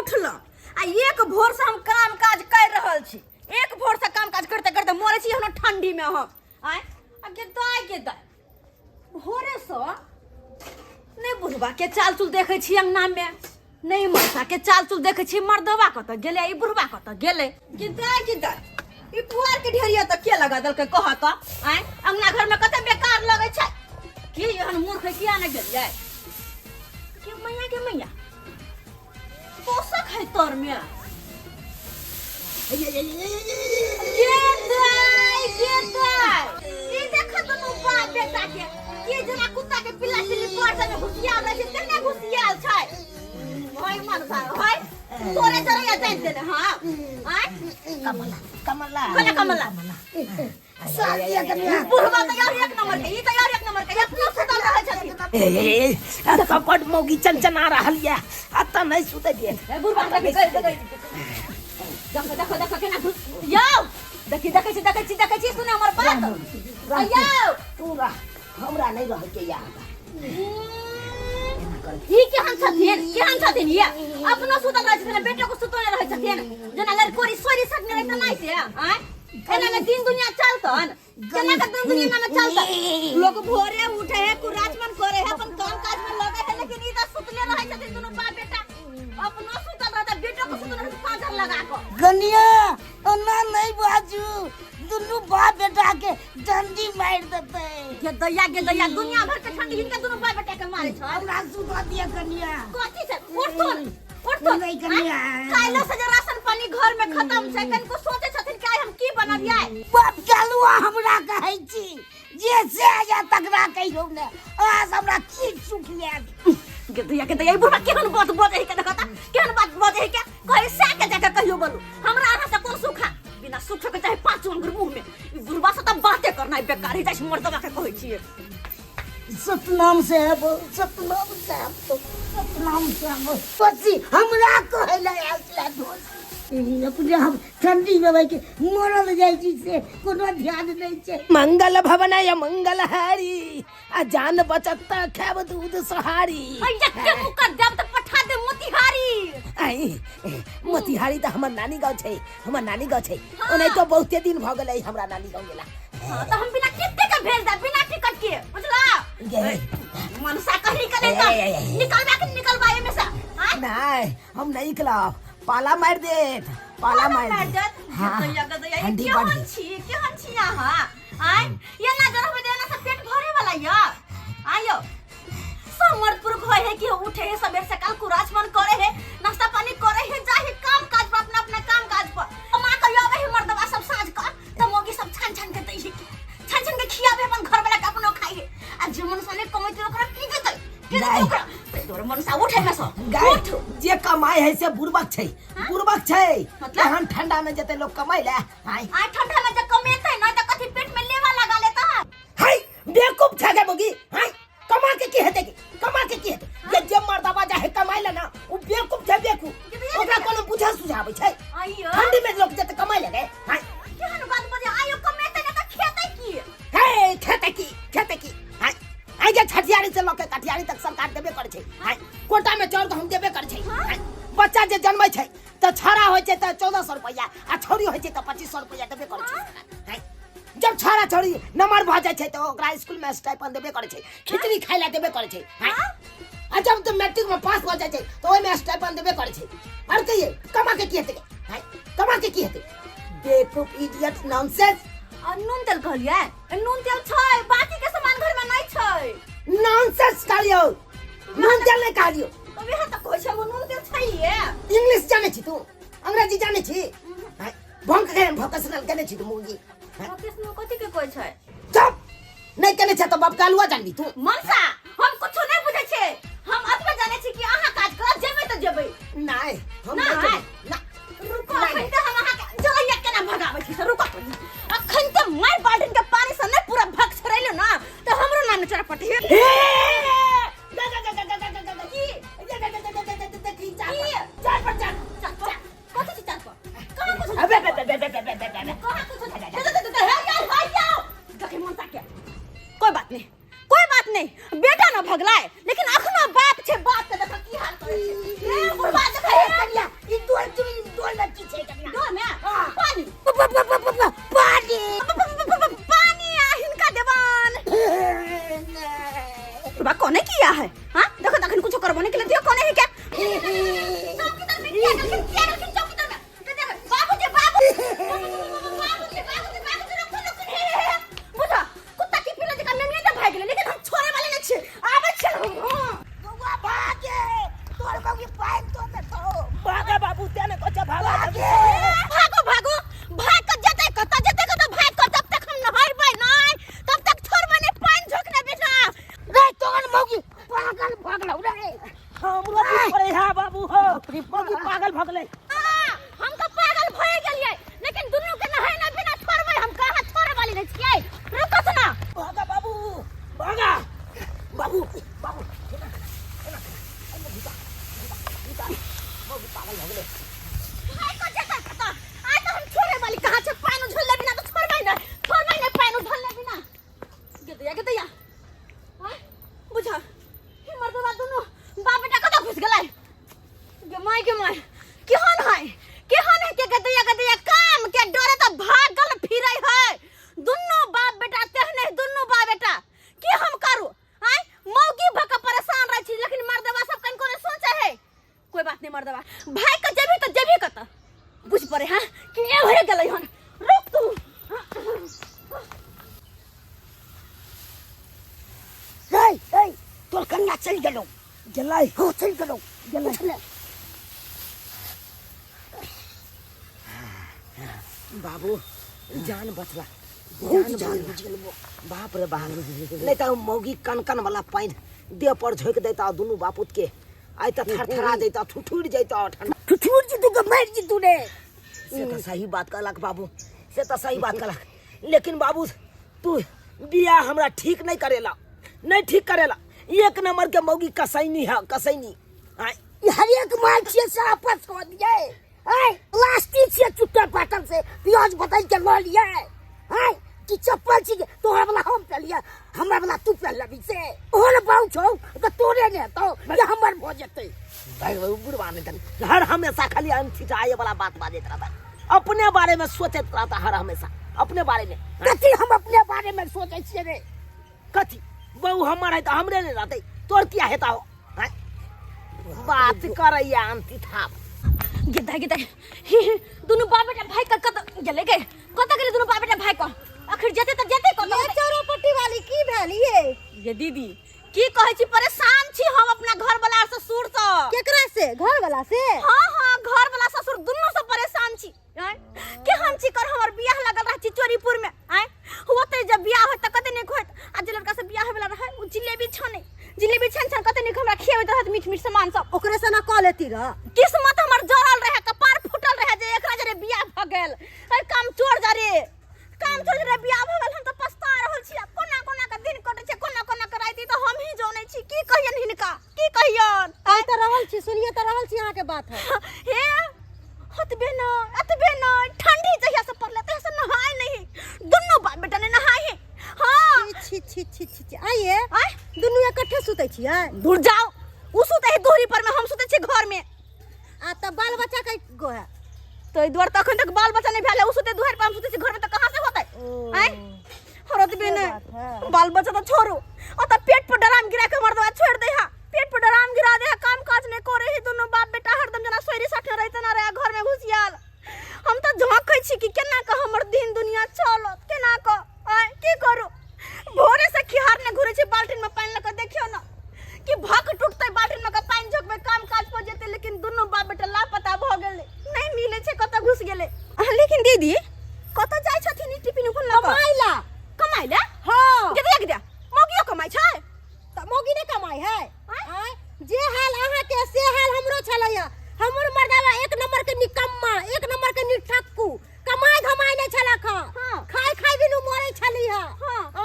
उठल आ एक भोर से हम काम काज कर रहल छी। एक भोर से काम काज करते करते मरे छी हम ठंडी में। हम आय आ के दाय भोरे से नहीं बुढ़वा के चाल चुल देखे छी अंगना में, नहीं मरसा के चाल चुल देखे छी मर्दवा कत गेले ई बुढ़वा कत गेले। के दाय ई पुआर के ढेरिया त के लगा दल के कह त आय अंगना घर में कते बेकार लगे छै। के एहन मूर्ख किया न गेल जाय के मैया पोसक है तोर में ये देखा तो बाप बेटा के ये जना कुत्ता के पिल्ला पिल्ली पर्दा में घुसियाल रहे छै तेने घुसियाल छै। होय मन सा होय तोरे चले जान देले। हां आय कमला सादिया कन्या बुढ़वा तो यार एक नंबर के ई तो यार एक नंबर के अपना सुतल रहे छथि। ए कपट मोगी चंचना रहल या अत नहीं सुते दे। बुढ़वा देखो केना घुस यो देखै छी सुने हमर बात यो पूरा हमरा नहीं रह के याद ई केहन छथिन ये अपनो सुतल रहे छथिन बेटो को सुतल रहे छथिन जना लड़ कोरी सोरी सकने रहे त नहीं से। आय एना में दिन दुनिया चलतन केना के दिन दुनिया में चलतन। लोग भोरे उठे है कुराचमन करे है अपन काम काज में लगे है लेकिन ई त सुतले रहे छथिन दोनों बाप बेटा। अपनो सुतल रहे बेटो को सुतल रहे पांजर लगा को गनिया ओना नहीं बाजू दुनु बाप बेटा के डंडी मार देते। के दैया दुनिया भर के ठंडी हिनका दोनों बाप बेटा के मारे छ। हमरा सुता दिया गनिया कथि से उठ तो नहीं गनिया काइलो से जो राशन पानी घर में खत्म छै कन को सोचे छथिन कि हम की बनाबियै। बाप चलुआ हमरा कहै छी जे से आया तकरा कहियो ने आज हमरा की सुख ले के दैया बुढ़ा केहन बात बजे है के देखता केहन बात बजे है के कहि से के जाके कहियो बोलू हमरा अहाँ से कोन सुखा बिना सुख के चाहे पांच अंगुर मुंह में बुढ़वा से त बातें करना बेकार है जैसे मर्दवा के कहै छी। सतनाम से है पसी हमरा कहला आसला दोस्त अपने हम ठंडी में बैठ के मरल जाय छी से कोनो ध्यान नहीं छै। मंगल भवन या मंगल हारी आ जान बचत खाब दूध सहारी। भैया के मुकर जब तक पठा दे मोतिहारी। आई मोतिहारी त हमर नानी गांव छै ओनै तो बहुते दिन भ गेलै हमरा नानी गांव गेला। हां त हम बिना कित्ते के भेज दा बिना टिकट के बुझला मनसा कहीं के नहीं निकलवा में से। नहीं हम नहीं निकलब पाला मार दे हां ठंडी बढ़ केहन छी अहाँ। आय ये ना जरा में देना से पेट भरे वाला या आयो समरपुर होय है कि उठे है सबेर से कल कुराचमन करे है नाश्ता पानी करे है जाहि काम काज पर अपना काम काज पर मां कहियो आवे है मर्दवा सब साँझ का त मोगी सब छन के दै है छन के खियाबे अपन घर वाला के अपनो खाई है आ जे मन सने कमाई तो ओकरा की देतै के तोर मन सा उठे में सो उठ जे कमाई है से बुरबक छै मतलब हम ठंडा में जते लोग कमाई ले हाय ठंडा में जे कमेतै न त कथि पेट में लेवा लगा लेता हाय बेवकूफ छगे मोगी हाय कमा के की हेतै ये जे मर्दवा जा है कमाई ले ना उ बेवकूफ छै ओकरा कोनो बुझा सुझाबै छै। आइयो ठंडी में लोग जते कमाई ले हाय केहन बात बजे आइयो कमेतै न त खेतै की हे खेतै की हाय आइ जे छठियारी से लोग के कठियारी तक सरकार देबे करे छै। हाय कोटा में चाउर हम देबे करे छै। हाय बच्चा जे जन्मै छै त छाड़ा होय छै त 1400 रुपया आ छोरी होय छै त 2500 रुपया देबे करे छै। हाय जब छाड़ा छोरी नंबर भ जाय छै त ओकरा स्कूल में स्टाइपेंड देबे करे छै खिचड़ी खाइला देबे करे छै। हाय आ जब तो मैट्रिक में पास हो जाय छै त ओय में स्टाइपेंड देबे करे छै। और कहिए कमा के की हेतै हाय कमा के की हेतै बेवकूफ इडियट नॉनसेंस। नून तेल कहलिए नून तेल छै बाकी के सामान घर में नहीं छै नॉनसेंस कहलियो नून तेल नहीं कहलियो तबे ह त कहै छै वो नून तेल छै ये। इंग्लिश जाने छी तू अंग्रेजी जाने छी हाय भंक के भोकेशनल केने छी तू मुगी भोकेशनल कथि के कहै छै चुप नहीं केने छ त बाप कालुआ जानबी तू मनसा हम कुछो नहीं बुझै छै हम अतबे जाने छी कि अहाँ काज कर जेबै त जेबै नहीं हम नहीं ना रुको अखन त हम अहाँ के जलैया केना भगाबै छी रुको अखन त मार बाल्टीन के पानी से नहीं पूरा भग छरैलो ना त हमरो नाम चरा पटी है कोई बात नहीं बेटा ना भगलाय लेकिन अखनो बाप छे बाप के देख की हाल करे छे ए बुढ़वा देख मौगी पाइन तो भागा बाबू तेने को भागा भागो भागो भाग कर जते कता भाग कर जब तक हम नहाई पाए नहीं तब तक छोड़बे नहीं पानी झोंकने बेटा रे तोन मौगी पागल भगलौ रे हम लोग पड़े हा बाबू हो मौगी पागल भगले हम तो पागल भए गेलिए लेकिन दुनु के नहाए ना बिना छोड़बे हम कहां छोड़े वाली नहीं छिए रुको ना भागा बाबू भागा बाबू बाबू मौगी पागल भगले भाई को जता कता आज तो हम छोड़े वाली कहां से पानी झोलले बिना तो छोड़बे नहीं पानी झोलले बिना गदया हां बुझा हे मर्दवा दुनु बाप बेटा कता घुस गेलै के माय केहन है के गदया काम के डरे तो भागल फिरै है दुनु बाप बेटा तेहने दुनु बाप बेटा की हम करू आय मौगी भक परेशान रह छी लेकिन मर्दवा सब कन कोने सोचे है कोई बात नहीं मर्दवा भाई का जेबी कत बुझ पड़े हां कि ए भरे गेलै हन रुक तू रे तोर कन्या चल गेलौ गेलै हो चल गेलौ गेलै बाबू जान बचला जान बुझ गेलबो बाप रे बाप नहीं तो मौगी कन वाला पाइन देह पर झोक देता दुनु बापूत के आई त थरथरा देता ठुठुर जाता ठुठुर जी तू के मार जी तूने से तो सही बात कहलक बाबू से तो सही बात कहलक लेकिन बाबू तू बियाह हमरा ठीक नहीं करेला एक नंबर के मौगी कसैनी है कसैनी हर एक माल छे से आपस कर दिए हाय प्लास्टिक से चुट्टा पाटन से प्याज बदल के ल लिए हाय कि चप्पल छी तोहरा वाला हम पे लिया हमरा वाला तू पे लबी से ओल बाऊ छौ तो तोरे ने तो ये हमर भ जते भाई बुढ़वा ने तन हर हमेशा खाली अनथिजाए वाला बात बाजत रहता अपने बारे में सोचत रहता हर हमेशा अपने बारे में कथी हम अपने बारे में सोचै छियै रे कथी बहू हमर है तो हमरे ने रहते तोर क्या हेता हो बात करैया अंति थाप गिद्दा दुनु बाप बेटा भाई का कत गेले दुनु बाप बेटा भाई को आखिर जते कत ये चौरापट्टी वाली की भेलिए ये दीदी की कहै छी परेशान छी हम अपना घर वाला ससुर से केकरा से घर वाला से हां घर वाला ससुर दुनु से परेशान छी केहन छी कर हमर बियाह लगल रह छी चोरीपुर में होते जब बियाह होत त कते नहीं होत आ जे लड़का से बियाह होला रहे उ जिलेबी छन कते नहीं हमरा खियावत रहत मीठ सामान सब ओकरे से ना कह लेती रह किस्मत हमर जरल रहे कपार फुटल रहे जे एकरा जरे बियाह भ गेल काम चोर जरे बियाह भ गेल हम तो पछता रहल छी कोना के दिन कटे छै कोना के राति तो हम ही जानै छी की कहियन हिनका की कहियन आई त रहल छी सुनिए त रहल छी यहां के बात है हे अतबे न ठंडी जहिया से पड़ले तहिया से नहाए नहीं दुनु बाप बेटा ने नहाए है हां छी आइए दुनु इकट्ठे सुतै छियै दूर जाओ उ सुतै है दूरी पर में हम सुतै छी घर में आ त बाल बच्चा के गो है तो ई द्वार तखन तक बाल बच्चा नहीं भेले उ सुतै दुहर पर हम सुतै छी घर में त कहां से होतै आय हरत बे ने बाल बच्चा तो छोड़ो आ त पेट पर डराम गिरा के मर दवा छोड़ दे हा पेट पर डराम गिरा दे काम काज नहीं करे ही दोनों बाप बेटा हरदम जना सोरी साथे रहते ना रे घर में घुसियाल हम तो झांकै छी कि केना का हमर दिन दुनिया चलत केना का आय की करू भोरे से खिहार ने घुरे छी बाल्टीन में पानी लेके देखियो ना कि भक टूटते बाल्टीन में का पानी झोकबे काम काज पर जेते लेकिन दोनों बाप बेटा लापता भ गेले नहीं मिले छे कत घुस गेले लेकिन दीदी कत जाय छथिन ई टिफिन उफन लगा कमाइला हां गदिया मौगियो कमाई छै त मौगी ने कमाई है आय जे हाल अहाँ के से हाल हमरो छलैया हमर मर्दावा एक नंबर के निकम्मा एक नंबर के निठक्कू कमाई धमाई नहीं छलक खाई बिनु मरै छली है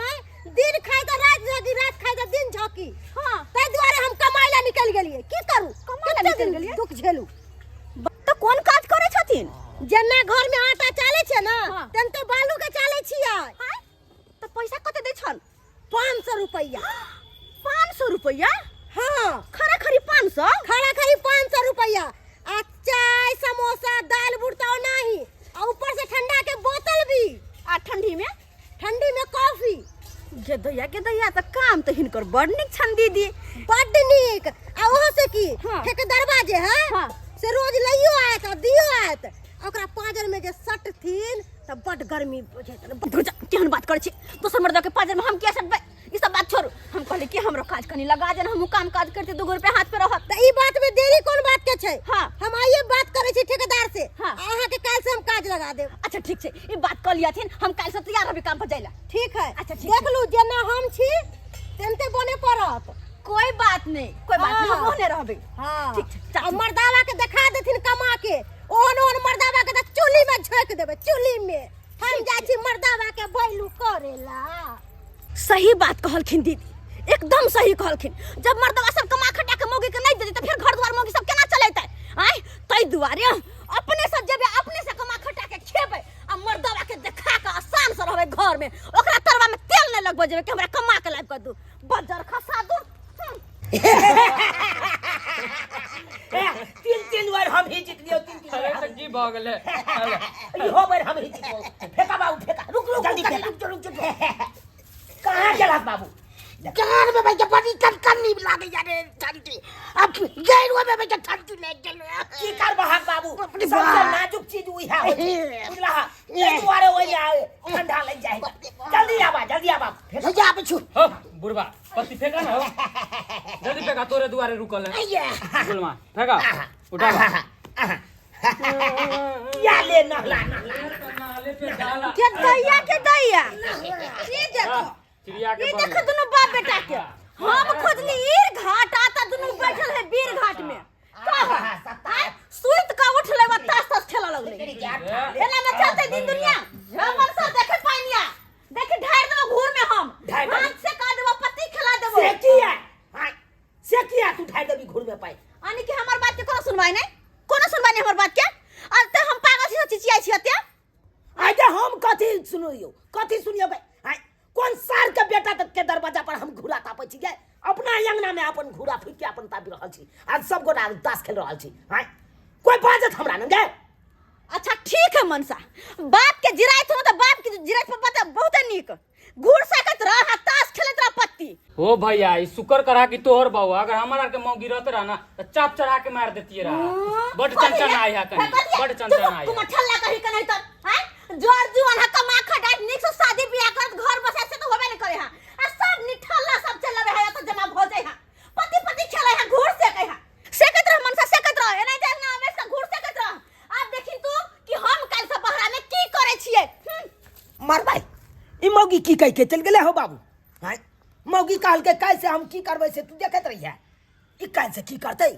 आय दिन खाई त रात जगी रात खाई त दिन झकी तै दुआरे हम कमाई ला निकल गेलिए की करू कमाई ला निकल गेलिए दुख झेलू त कोन काज करे छथिन जेना घर में आटा चाले छै ना तन तो बालू के चाले छियै त पैसा कते दै छन 500 रुपया 500 रुपया हां खरा खरी 500 रुपया आ चाय समोसा दाल बुड़ता नहीं और ऊपर से ठंडा के बोतल भी आ ठंडी में कॉफी गदैया त काम त हिनकर बड़ निक छन दीदी बड़ निक आ ओहो से की ठेकेदारवा जे है से रोज लइयो आत आ दियो आत ओकरा पाजर में जे सट थीन त बड़ गर्मी बुझे केहन बात करे छी दोसर मर्दा के पाजर में हम किया सटबे ई सब बात छोड़ू हम हम कहले कि हमरो काज कनी लगा जन हम काम काज करते 2 रुपया हाथ पे रहत। त ई बात में देरी कौन बात के छै? हाँ। हम आइए बात करे छी ठेकेदार से। हाँ। अहाँ के काल से हम काज लगा देब। अच्छा ठीक छै, ई बात कर लियाथिन, हम काल से तैयार रहबे काम पर जाइला। ठीक है। अच्छा, ठीक देख लू जेना हम छी तेनते बने पड़त। कोई बात नहीं, कोई बात नहीं, हम हाँ। ओहने रहबे। हाँ। ठीक छै, चाची। अब मर्दावा के दिखा देथिन कमा के, ओहन मर्दावा के त चुली में झोक देबे, चुली में। हम जाय छी मर्दावा के बैलू करेला। सही बात कहलखिन दीदी, एकदम सही कहलखिन। जब मर्दवा सब कमा खटा के मौगी के नहीं देते तो फिर घर द्वार मौगी सब केना चलेतै? आय तई दुआरे अपने से जेबे, अपने से कमा खटा के खेबे आ मर्दवा के देखा के आसान से रहबे घर में। ओकरा तरवा में तेल नहीं लगबो जेबे कि हमरा कमा के लाइब कर दू, बजर खसा दू। 3 बार हम ही जीत लियो, 3 अरे तो की भ गेले? इहो बार हम ही जीतो। फेंका बाबू फेंका, रुक जल्दी फेंका। रुक कहां गेला बाबू? कान में भाई बड़ी कनकनी लागे जाने ठंडी। अब गैरवा में भाई ठंडी ले गेलो। की कर बहाक बाबू? अपनी सबसे बात। नाजुक चीज वही है, बुझला? ये दुआरे वही आए, ठंडा लग जाए। जल्दी आवा फेंका। जा बछु। हो बुढ़वा पति फेंका ना हो, जल्दी फेंका, तोरे दुआरे रुकल है। ये गुलमा फेंका, उठा या ले नहला। नाले पे डाला। के दैया ये देखो, चिड़िया के ये बगल। देखो दोनों बाप बेटा के। हम खोजली ईर घाट आता दोनों बैठल है बीर घाट में। सुइत का उठ ले ताश खेला लगले। एला में चलते दिन दुनिया जमन सा देखे पानिया, देखे ढार देबो घूर में हम हाथ से का देबो पत्ती खिला देबो। से किया? हां से किया तू ठाई देबी घूर में पाई? आनी के हमर बात के कोनो सुनवाई नहीं, कोनो सुनवाई नहीं हमर बात के। अब त हम पागल छी चिचियाई छी अत्या। आइजे हम कथी सुनियो बे? हां कौन सार के बेटा तक के दरवाजा पर हम घूरा तापै छी गे? अपना अंगना में अपन घूरा फूक के अपन तापि रहल छी। आज सब गोटा ताश खेल रहल छी। हां कोई बाजत हमरा न गे? अच्छा ठीक है मनसा, बाप के जिरायत हो तो बाप की जिरायत पर पता बहुत नीक। घूर सकत रह ताश खेलत रह पत्ती। हो भैया ई शुक्र करा कि तोहर बउआ अगर हमारा के मौगी रहत रहा ना तो चाप चढ़ा के मार देती रहा। बड़ चंचन आई है कनी, बड़ चंचन आई तुम है। ठल्ला कही के नहीं तो हैं जोर जुआन ह कमा खटाई निक से शादी बियाह करत घर बसे से तो होबे नहीं करे हां। आ सब निठल्ला सब चलबे है तो जमा हो जाय हां। पति खेले है घूर से कहे हां। सेकत रह मनसा सेकत रह, ए नहीं देख ना हमेशा घूर सेकत रह। अब देखिन तू कि हम काल से बहरा में की करे छिए। मर भाई ई मौगी की कह के चल गेले हो बाबू? हां मौगी कहल के कैसे हम की करबै से तू देखत रही है। ई कैसे की करतै?